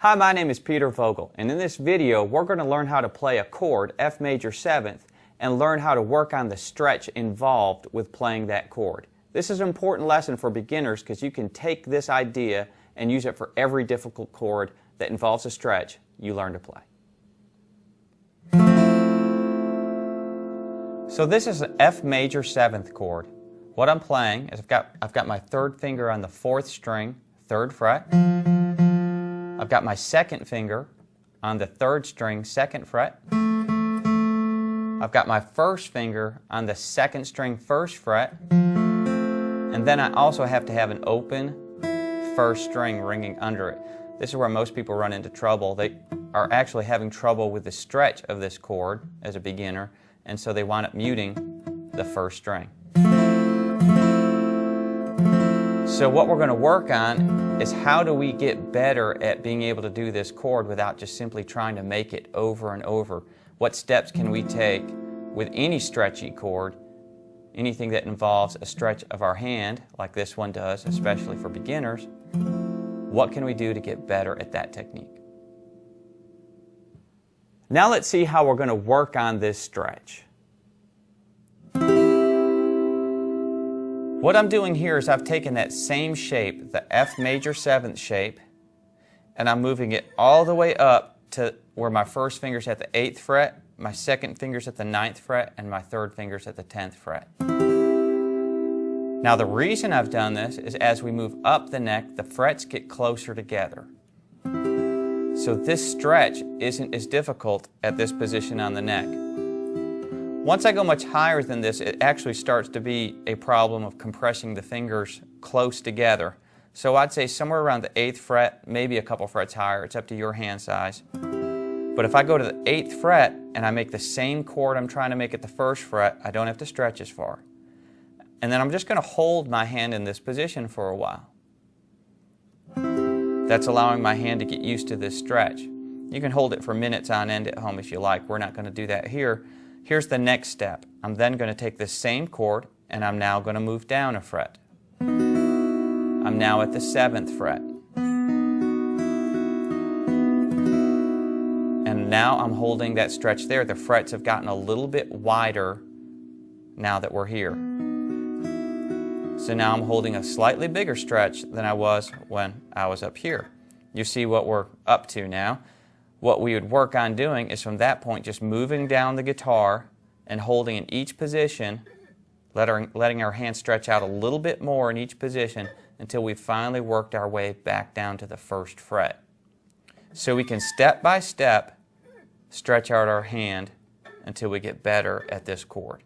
Hi, my name is Peter Vogel, and in this video we're going to learn how to play a chord, F major 7th, and learn how to work on the stretch involved with playing that chord. This is an important lesson for beginners because you can take this idea and use it for every difficult chord that involves a stretch you learn to play. So this is an F major 7th chord. What I'm playing is I've got my third finger on the 4th string, 3rd fret. I've got my second finger on the 3rd string, 2nd fret. I've got my first finger on the 2nd string, 1st fret. And then I also have to have an open 1st string ringing under it. This is where most people run into trouble. They are actually having trouble with the stretch of this chord as a beginner, and so they wind up muting the 1st string. So what we're going to work on is how do we get better at being able to do this chord without just simply trying to make it over and over. What steps can we take with any stretchy chord, anything that involves a stretch of our hand, like this one does, especially for beginners? What can we do to get better at that technique? Now let's see how we're going to work on this stretch. What I'm doing here is I've taken that same shape, the F major 7th shape, and I'm moving it all the way up to where my first finger's at the 8th fret, my second finger's at the 9th fret, and my third finger's at the 10th fret. Now the reason I've done this is as we move up the neck, the frets get closer together. So this stretch isn't as difficult at this position on the neck. Once I go much higher than this, it actually starts to be a problem of compressing the fingers close together. So I'd say somewhere around the 8th fret, maybe a couple frets higher. It's up to your hand size. But if I go to the 8th fret and I make the same chord I'm trying to make at the 1st fret, I don't have to stretch as far. And then I'm just going to hold my hand in this position for a while. That's allowing my hand to get used to this stretch. You can hold it for minutes on end at home if you like. We're not going to do that here. Here's the next step. I'm then going to take this same chord and I'm now going to move down a fret. I'm now at the 7th fret. And now I'm holding that stretch there. The frets have gotten a little bit wider now that we're here. So now I'm holding a slightly bigger stretch than I was when I was up here. You see what we're up to now. What we would work on doing is from that point just moving down the guitar and holding in each position, letting our hand stretch out a little bit more in each position until we finally worked our way back down to the 1st fret. So we can step by step stretch out our hand until we get better at this chord.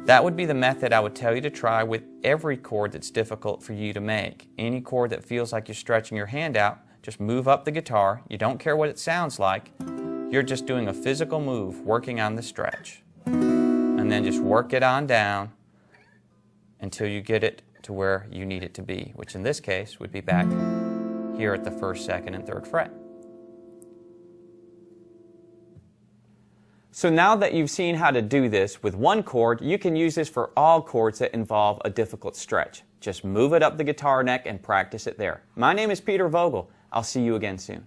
That would be the method I would tell you to try with every chord that's difficult for you to make. Any chord that feels like you're stretching your hand out, just move up the guitar. You don't care what it sounds like. You're just doing a physical move, working on the stretch. And then just work it on down until you get it to where you need it to be, which in this case would be back here at the 1st, 2nd, and 3rd fret. So now that you've seen how to do this with one chord, you can use this for all chords that involve a difficult stretch. Just move it up the guitar neck and practice it there. My name is Peter Vogel. I'll see you again soon.